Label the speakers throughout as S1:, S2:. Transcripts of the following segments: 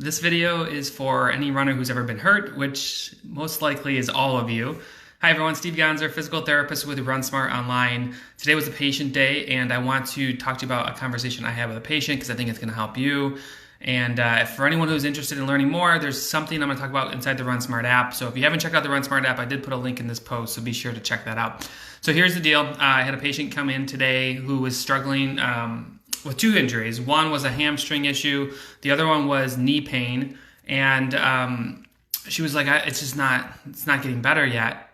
S1: This video is for any runner who's ever been hurt, which most likely is all of you. Hi everyone, Steve Gonzer, physical therapist with RunSmart Online. Today was a patient day and I want to talk to you about a conversation I had with a patient because I think it's going to help you. And for anyone who's interested in learning more, there's something I'm going to talk about inside the RunSmart app. So if you haven't checked out the RunSmart app, I did put a link in this post, so be sure to check that out. So here's the deal. I had a patient come in today who was struggling with two injuries. One was a hamstring issue. The other one was knee pain. And she was like, it's not getting better yet.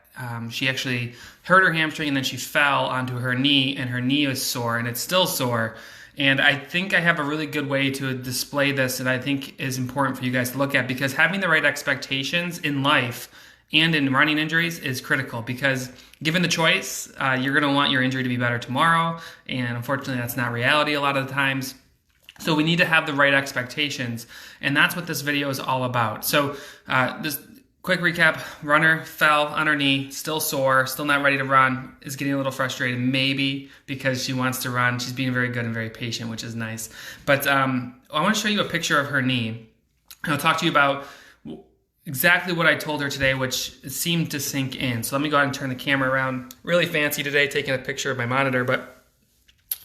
S1: She actually hurt her hamstring and then she fell onto her knee and her knee was sore and it's still sore. And I think I have a really good way to display this that I think is important for you guys to look at, because having the right expectations in life and in running injuries is critical, because given the choice, you're going to want your injury to be better tomorrow. And unfortunately, that's not reality a lot of the times. So we need to have the right expectations. And that's what this video is all about. So this quick recap: runner fell on her knee, still sore, still not ready to run, is getting a little frustrated, maybe because she wants to run. She's being very good and very patient, which is nice. But I want to show you a picture of her knee. And I'll talk to you about exactly what I told her today, which seemed to sink in. So let me go ahead and turn the camera around. Really fancy today, taking a picture of my monitor, but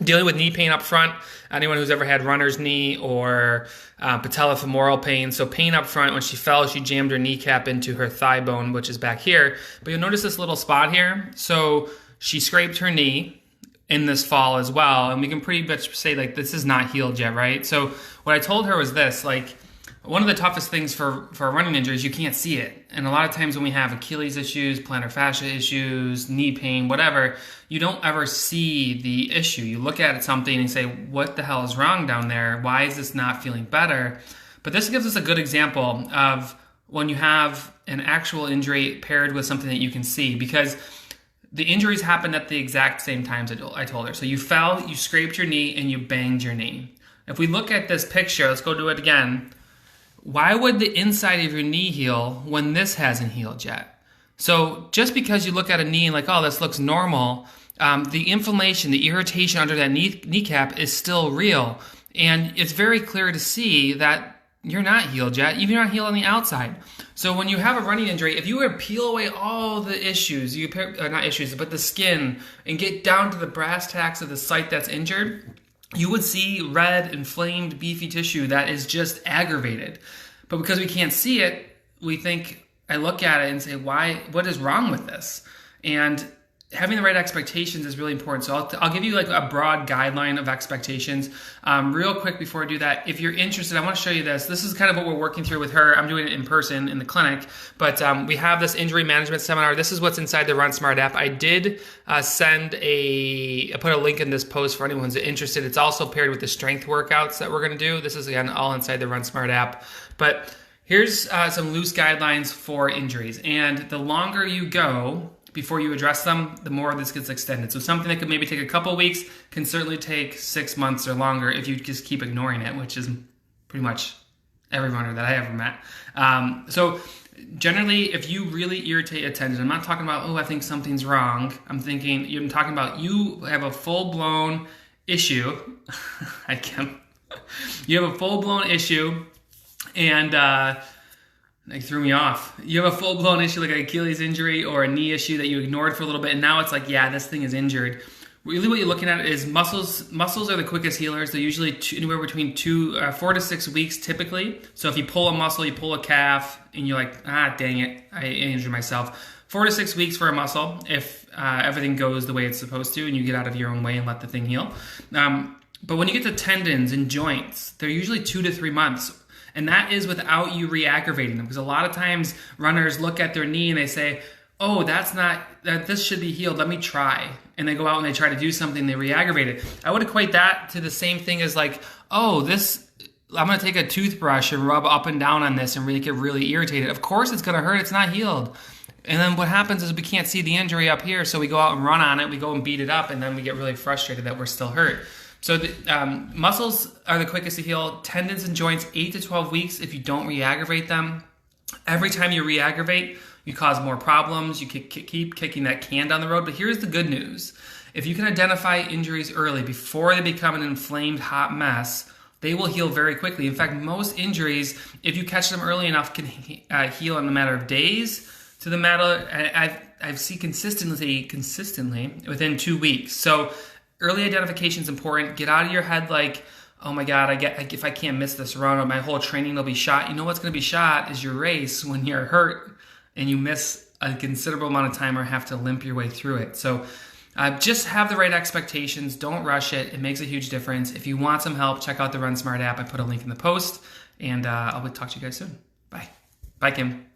S1: dealing with knee pain up front. Anyone who's ever had runner's knee or patellofemoral pain. So pain up front. When she fell, she jammed her kneecap into her thigh bone, which is back here. But you'll notice this little spot here. So she scraped her knee in this fall as well. And we can pretty much say, like, this is not healed yet, right? So what I told her was this, like, one of the toughest things for a running injury is you can't see it. And a lot of times when we have Achilles issues, plantar fascia issues, knee pain, whatever, you don't ever see the issue. You look at something and say, what the hell is wrong down there? Why is this not feeling better? But this gives us a good example of when you have an actual injury paired with something that you can see, because the injuries happened at the exact same times I told her. So you fell, you scraped your knee, and you banged your knee. If we look at this picture, let's go do it again. Why would the inside of your knee heal when this hasn't healed yet? So just because you look at a knee and like, oh, this looks normal, the inflammation, the irritation under that kneecap is still real. And it's very clear to see that you're not healed yet, even you're not healed on the outside. So when you have a running injury, if you were to peel away all the issues, not issues, but the skin, and get down to the brass tacks of the site that's injured, you would see red, inflamed, beefy tissue that is just aggravated. But because we can't see it, we think, I look at it and say, what is wrong with this? And having the right expectations is really important. So I'll give you like a broad guideline of expectations. Real quick before I do that, if you're interested, I want to show you this. This is kind of what we're working through with her. I'm doing it in person in the clinic, but we have this injury management seminar. This is what's inside the RunSmart app. I did I put a link in this post for anyone who's interested. It's also paired with the strength workouts that we're going to do. This is, again, all inside the RunSmart app. But here's some loose guidelines for injuries. And the longer you go before you address them, the more this gets extended. So something that could maybe take a couple weeks can certainly take 6 months or longer if you just keep ignoring it, which is pretty much every runner that I ever met. So generally, if you really irritate a tendon, I'm not talking about, oh, I think something's wrong. I'm talking about you have a full-blown issue. You have a full-blown issue, and it threw me off. You have a full-blown issue like an Achilles injury or a knee issue that you ignored for a little bit, and now it's like, yeah, this thing is injured. Really what you're looking at is muscles. Muscles are the quickest healers. They're usually anywhere between 4 to 6 weeks typically. So if you pull a muscle, you pull a calf, and you're like, dang it, I injured myself. 4 to 6 weeks for a muscle if everything goes the way it's supposed to and you get out of your own way and let the thing heal. But when you get to tendons and joints, they're usually 2 to 3 months. And that is without you re-aggravating them. Because a lot of times runners look at their knee and they say, oh, this should be healed, let me try. And they go out and they try to do something, they re-aggravate it. I would equate that to the same thing as like, oh, I'm going to take a toothbrush and rub up and down on this and really get really irritated. Of course it's going to hurt, it's not healed. And then what happens is we can't see the injury up here, so we go out and run on it, we go and beat it up, and then we get really frustrated that we're still hurt. So muscles are the quickest to heal. Tendons and joints, 8 to 12 weeks if you don't re-aggravate them. Every time you re-aggravate, you cause more problems. You keep kicking that can down the road. But here's the good news. If you can identify injuries early before they become an inflamed, hot mess, they will heal very quickly. In fact, most injuries, if you catch them early enough, can heal in a matter of days to the matter. I've seen consistently within 2 weeks. So early identification is important. Get out of your head like, oh my God, if I can't miss this run, or my whole training will be shot. You know what's going to be shot is your race when you're hurt and you miss a considerable amount of time or have to limp your way through it. So just have the right expectations. Don't rush it. It makes a huge difference. If you want some help, check out the RunSmart app. I put a link in the post, and I'll talk to you guys soon. Bye. Bye, Kim.